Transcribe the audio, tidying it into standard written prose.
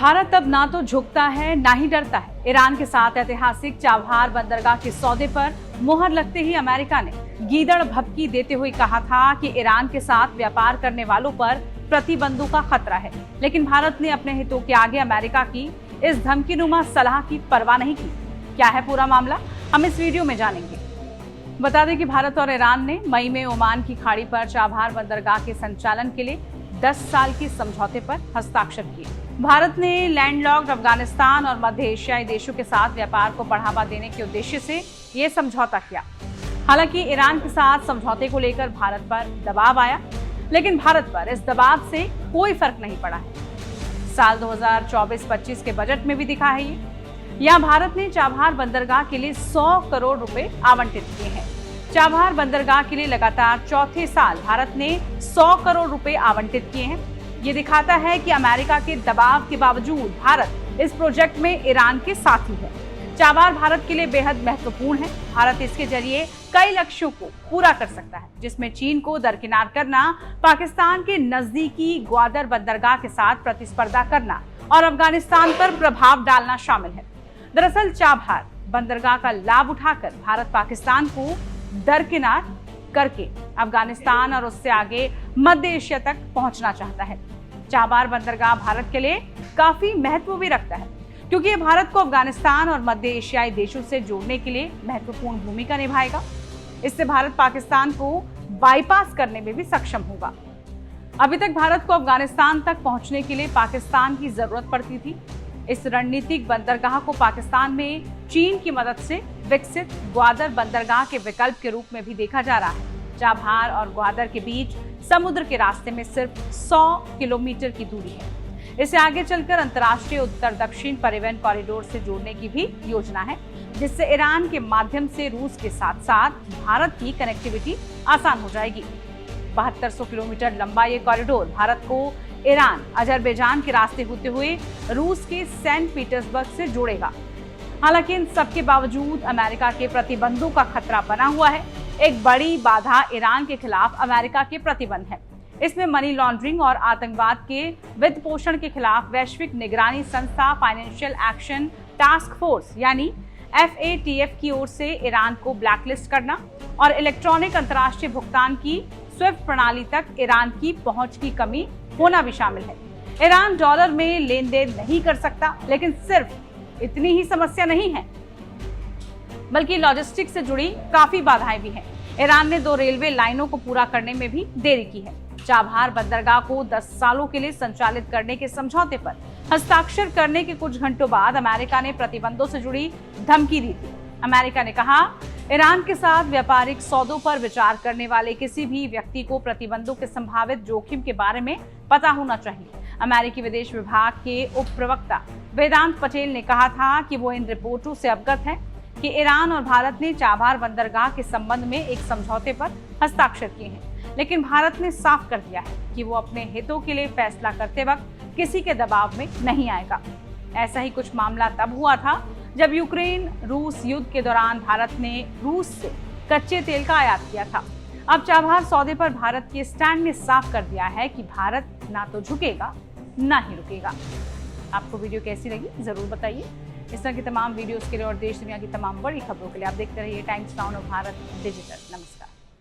भारत अब ना तो झुकता है ना ही डरता है। ईरान के साथ ऐतिहासिक चाबहार बंदरगाह के सौदे पर मुहर लगते ही अमेरिका ने गीदड़ भभकी देते हुए कहा था कि ईरान के साथ व्यापार करने वालों पर प्रतिबंधों का खतरा है। लेकिन भारत ने अपने हितों के आगे अमेरिका की इस धमकीनुमा सलाह की परवाह नहीं की। क्या है पूरा मामला, हम इस वीडियो में जानेंगे। बता दें कि भारत और ईरान ने मई में ओमान की खाड़ी पर चाबहार बंदरगाह के संचालन के लिए 10 साल के समझौते पर हस्ताक्षर किए। भारत ने लैंडलॉक्ड अफगानिस्तान और मध्य एशियाई देशों के साथ व्यापार को बढ़ावा देने के उद्देश्य से ये समझौता किया। हालांकि ईरान के साथ समझौते को लेकर भारत पर दबाव आया, लेकिन भारत पर इस दबाव से कोई फर्क नहीं पड़ा है। साल 2024-25 के बजट में भी दिखा है ये। यहाँ भारत ने चाबहार बंदरगाह के लिए 100 करोड़ रुपए आवंटित किए हैं। चाबहार बंदरगाह के लिए लगातार चौथे साल भारत ने 100 करोड़ रुपए आवंटित किए हैं। ये दिखाता है कि अमेरिका के दबाव के बावजूद भारत इस प्रोजेक्ट में ईरान के साथी है। चाबहार भारत के लिए बेहद महत्वपूर्ण है। भारत इसके जरिए कई लक्ष्यों को पूरा कर सकता है, जिसमें चीन को दरकिनार करना, पाकिस्तान के नजदीकी ग्वादर बंदरगाह के साथ प्रतिस्पर्धा करना और अफगानिस्तान पर प्रभाव डालना शामिल है। दरअसल चाबहार बंदरगाह का लाभ उठाकर भारत पाकिस्तान को दरकिनार करके अफगानिस्तान और उससे आगे मध्य एशिया तक पहुंचना चाहता है। चाबहार बंदरगाह भारत के लिए काफी महत्व भी रखता है, क्योंकि ये भारत को अफगानिस्तान और मध्य एशियाई देशों से जोड़ने के लिए महत्वपूर्ण भूमिका निभाएगा। इससे भारत पाकिस्तान को बाईपास करने में भी सक्षम होगा। अभी तक भारत को अफगानिस्तान तक पहुंचने के लिए पाकिस्तान की जरूरत पड़ती थी। इस रणनीतिक बंदरगाह को पाकिस्तान में चीन की मदद से विकसित ग्वादर बंदरगाह के विकल्प के रूप में भी देखा जा रहा है। चाबहार और ग्वादर के बीच समुद्र के रास्ते में सिर्फ 100 किलोमीटर की दूरी है। इसे आगे चलकर अंतर्राष्ट्रीय उत्तर दक्षिण परिवहन कॉरिडोर से जोड़ने की भी योजना है, जिससे ईरान के माध्यम से रूस के साथ साथ भारत की कनेक्टिविटी आसान हो जाएगी। 7200 किलोमीटर लंबा ये कॉरिडोर भारत को ईरान, अजरबैजान के रास्ते होते हुए रूस के सेंट पीटर्सबर्ग से जोड़ेगा। हालांकि इन सबके बावजूद अमेरिका के प्रतिबंधों का खतरा बना हुआ है। एक बड़ी बाधा ईरान के खिलाफ अमेरिका के प्रतिबंध है। इसमें मनी लॉन्ड्रिंग और आतंकवाद के वित्त पोषण के खिलाफ वैश्विक निगरानी संस्था फाइनेंशियल एक्शन टास्क फोर्स यानी FATF की ओर से ईरान को ब्लैकलिस्ट करना और इलेक्ट्रॉनिक अंतर्राष्ट्रीय भुगतान की स्विफ्ट प्रणाली तक ईरान की पहुंच की कमी होना भी शामिल है। ईरान डॉलर में लेन देन नहीं कर सकता, लेकिन सिर्फ इतनी ही समस्या नहीं है, बल्कि लॉजिस्टिक्स से जुड़ी काफी बाधाएं भी हैं। ईरान ने 2 रेलवे लाइनों को पूरा करने में भी देरी की है। चाबहार बंदरगाह को 10 सालों के लिए संचालित करने के समझौते पर हस्ताक्षर करने के कुछ घंटों बाद अमेरिका ने प्रतिबंधों से जुड़ी धमकी दी थी। अमेरिका ने कहा, ईरान के साथ व्यापारिक सौदों पर विचार करने वाले किसी भी व्यक्ति को प्रतिबंधों के संभावित जोखिम के बारे में पता होना चाहिए। अमेरिकी विदेश विभाग के उप प्रवक्ता वेदांत पटेल ने कहा था कि वो इन रिपोर्टों से अवगत है कि ईरान और भारत ने चाबहार बंदरगाह के संबंध में एक समझौते पर हस्ताक्षर किए हैं, लेकिन भारत ने साफ कर दिया है कि वो अपने हितों के लिए फैसला करते वक्त किसी के दबाव में नहीं आएगा। ऐसा ही कुछ मामला तब हुआ था जब यूक्रेन रूस युद्ध के दौरान भारत ने रूस से कच्चे तेल का आयात किया था। अब चाबहार सौदे पर भारत के स्टैंड ने साफ कर दिया है कि भारत ना तो झुकेगा ना ही रुकेगा। आपको वीडियो कैसी लगी जरूर बताइए। इस तरह की तमाम वीडियोस के लिए और देश दुनिया की तमाम बड़ी खबरों के लिए आप देखते रहिए टाइम्स नाउ और भारत डिजिटल। नमस्कार।